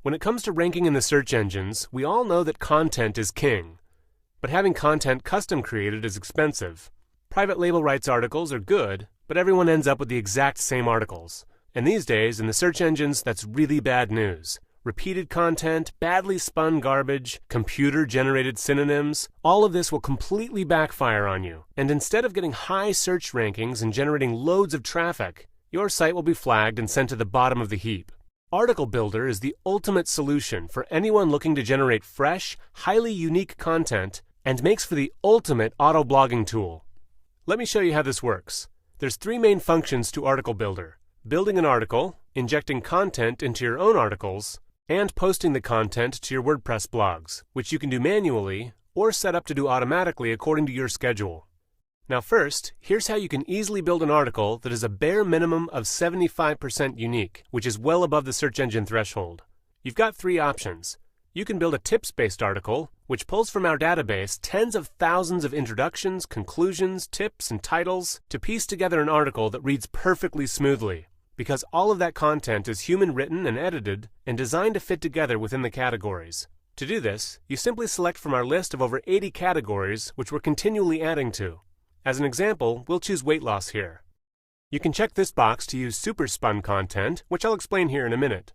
When it comes to ranking in the search engines, we all know that content is king. But having content custom created is expensive. Private label rights articles are good, but everyone ends up with the exact same articles. And these days, in the search engines, that's really bad news. Repeated content, badly spun garbage, computer-generated synonyms, all of this will completely backfire on you. And instead of getting high search rankings and generating loads of traffic, your site will be flagged and sent to the bottom of the heap. Article Builder is the ultimate solution for anyone looking to generate fresh, highly unique content and makes for the ultimate auto-blogging tool. Let me show you how this works. There's 3 main functions to Article Builder: building an article, injecting content into your own articles, and posting the content to your WordPress blogs, which you can do manually or set up to do automatically according to your schedule. Now first, here's how you can easily build an article that is a bare minimum of 75% unique, which is well above the search engine threshold. You've got 3 options. You can build a tips-based article, which pulls from our database tens of thousands of introductions, conclusions, tips, and titles to piece together an article that reads perfectly smoothly, because all of that content is human-written and edited and designed to fit together within the categories. To do this, you simply select from our list of over 80 categories, which we're continually adding to. As an example, we'll choose weight loss here. You can check this box to use super spun content, which I'll explain here in a minute.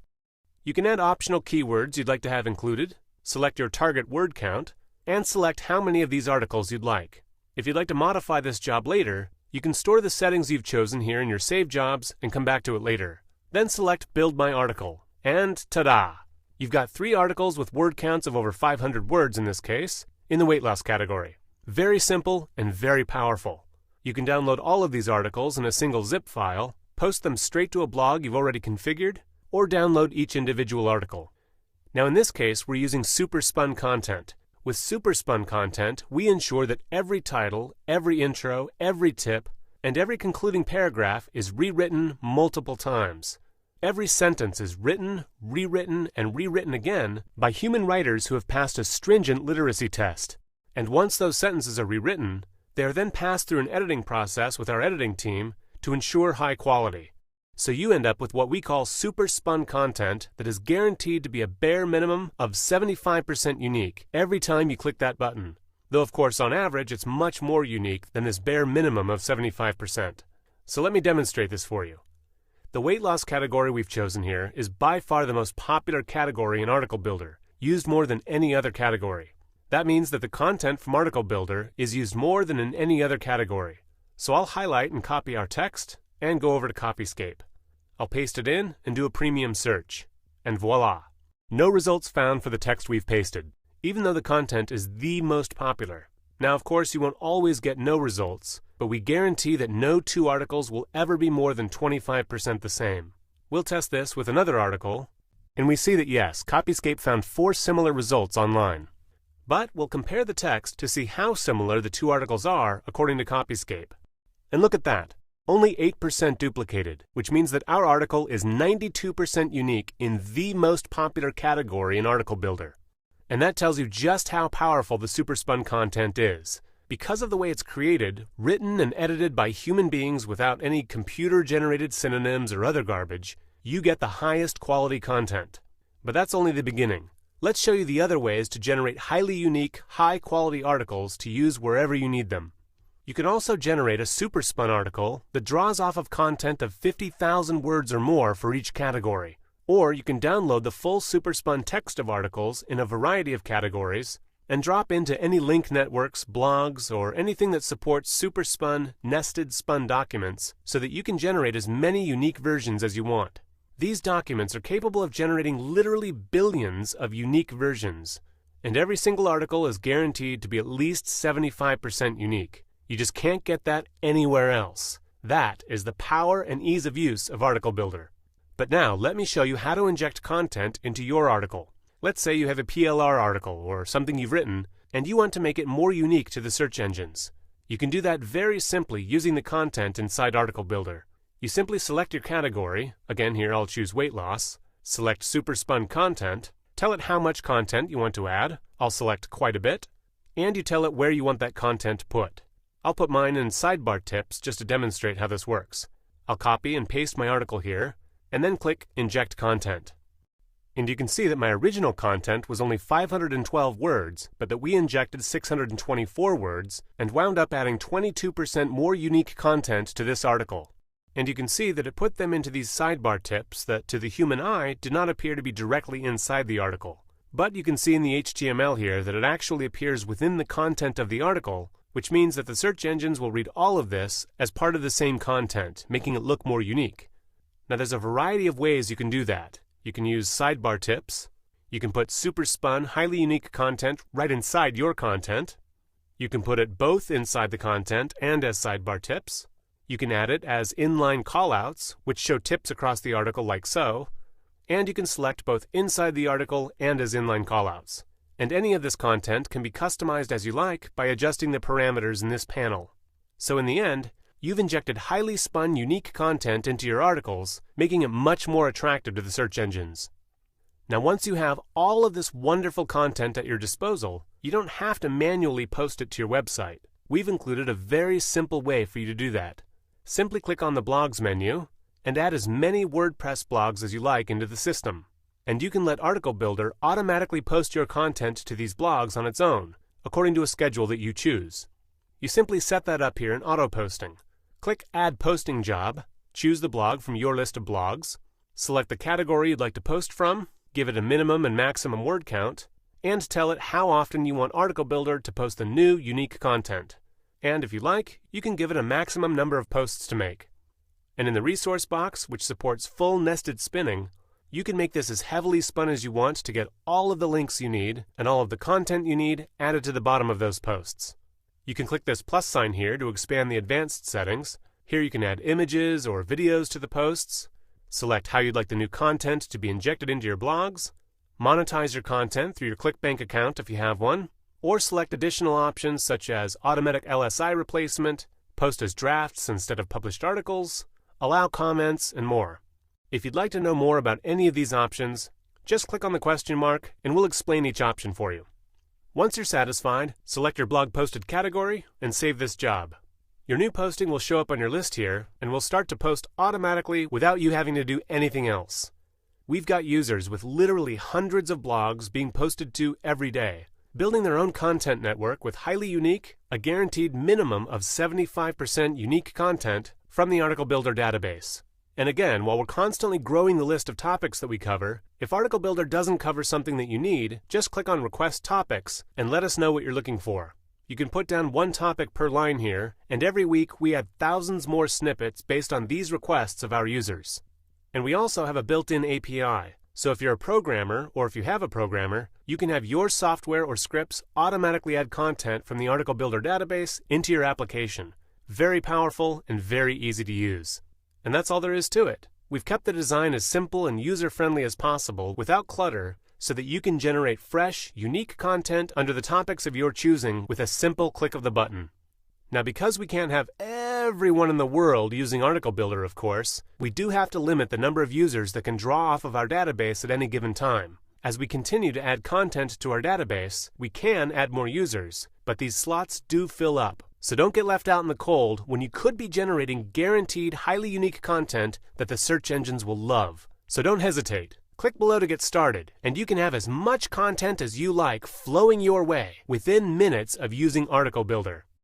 You can add optional keywords you'd like to have included, select your target word count, and select how many of these articles you'd like. If you'd like to modify this job later, you can store the settings you've chosen here in your saved jobs and come back to it later. Then select Build My Article, and ta-da! You've got 3 articles with word counts of over 500 words in this case, in the weight loss category. Very simple and very powerful. You can download all of these articles in a single zip file, post them straight to a blog you've already configured, or download each individual article. Now in this case, we're using super spun content. With super spun content, we ensure that every title, every intro, every tip, and every concluding paragraph is rewritten multiple times. Every sentence is written, rewritten, and rewritten again by human writers who have passed a stringent literacy test. And once those sentences are rewritten, they are then passed through an editing process with our editing team to ensure high quality. So you end up with what we call super spun content that is guaranteed to be a bare minimum of 75% unique every time you click that button. Though of course on average it's much more unique than this bare minimum of 75%. So let me demonstrate this for you. The weight loss category we've chosen here is by far the most popular category in Article Builder, used more than any other category. That means that the content from Article Builder is used more than in any other category. So I'll highlight and copy our text and go over to Copyscape. I'll paste it in and do a premium search. And voila! No results found for the text we've pasted, even though the content is the most popular. Now of course you won't always get no results, but we guarantee that no 2 articles will ever be more than 25% the same. We'll test this with another article, and we see that yes, Copyscape found 4 similar results online. But we'll compare the text to see how similar the 2 articles are according to Copyscape. And look at that, only 8% duplicated, which means that our article is 92% unique in the most popular category in Article Builder. And that tells you just how powerful the super spun content is. Because of the way it's created, written and edited by human beings without any computer-generated synonyms or other garbage, you get the highest quality content. But that's only the beginning. Let's show you the other ways to generate highly unique, high-quality articles to use wherever you need them. You can also generate a super spun article that draws off of content of 50,000 words or more for each category. Or you can download the full super spun text of articles in a variety of categories and drop into any link networks, blogs, or anything that supports super spun, nested spun documents so that you can generate as many unique versions as you want. These documents are capable of generating literally billions of unique versions, and every single article is guaranteed to be at least 75% unique. You just can't get that anywhere else. That is the power and ease of use of Article Builder. But now let me show you how to inject content into your article. Let's say you have a PLR article or something you've written, and you want to make it more unique to the search engines. You can do that very simply using the content inside Article Builder. You simply select your category, again here I'll choose weight loss, select super spun content, tell it how much content you want to add, I'll select quite a bit, and you tell it where you want that content put. I'll put mine in sidebar tips just to demonstrate how this works. I'll copy and paste my article here, and then click Inject Content. And you can see that my original content was only 512 words, but that we injected 624 words and wound up adding 22% more unique content to this article. And you can see that it put them into these sidebar tips that to the human eye did not appear to be directly inside the article. But you can see in the HTML here that it actually appears within the content of the article, which means that the search engines will read all of this as part of the same content, making it look more unique. Now there's a variety of ways you can do that. You can use sidebar tips. You can put super spun, highly unique content right inside your content. You can put it both inside the content and as sidebar tips. You can add it as inline callouts, which show tips across the article like so. And you can select both inside the article and as inline callouts. And any of this content can be customized as you like by adjusting the parameters in this panel. So in the end, you've injected highly spun, unique content into your articles, making it much more attractive to the search engines. Now, once you have all of this wonderful content at your disposal, you don't have to manually post it to your website. We've included a very simple way for you to do that. Simply click on the Blogs menu and add as many WordPress blogs as you like into the system. And you can let Article Builder automatically post your content to these blogs on its own, according to a schedule that you choose. You simply set that up here in auto posting. Click Add Posting Job, choose the blog from your list of blogs, select the category you'd like to post from, give it a minimum and maximum word count, and tell it how often you want Article Builder to post the new, unique content. And if you like, you can give it a maximum number of posts to make. And in the resource box, which supports full nested spinning, you can make this as heavily spun as you want to get all of the links you need and all of the content you need added to the bottom of those posts. You can click this plus sign here to expand the advanced settings. Here you can add images or videos to the posts, select how you'd like the new content to be injected into your blogs, monetize your content through your ClickBank account if you have one, or select additional options such as automatic LSI replacement, post as drafts instead of published articles, allow comments, and more. If you'd like to know more about any of these options, just click on the question mark and we'll explain each option for you. Once you're satisfied, select your blog posted category and save this job. Your new posting will show up on your list here and will start to post automatically without you having to do anything else. We've got users with literally hundreds of blogs being posted to every day, building their own content network with highly unique, a guaranteed minimum of 75% unique content from the Article Builder database. And again, while we're constantly growing the list of topics that we cover, if Article Builder doesn't cover something that you need, just click on Request Topics and let us know what you're looking for. You can put down one topic per line here, and every week we add thousands more snippets based on these requests of our users. And we also have a built-in API, so if you're a programmer, or if you have a programmer, you can have your software or scripts automatically add content from the Article Builder database into your application. Very powerful and very easy to use. And that's all there is to it. We've kept the design as simple and user-friendly as possible without clutter so that you can generate fresh, unique content under the topics of your choosing with a simple click of the button. Now, because we can't have everyone in the world using Article Builder, of course, we do have to limit the number of users that can draw off of our database at any given time. As we continue to add content to our database, we can add more users, but these slots do fill up. So don't get left out in the cold when you could be generating guaranteed, highly unique content that the search engines will love. So don't hesitate. Click below to get started, and you can have as much content as you like flowing your way within minutes of using Article Builder.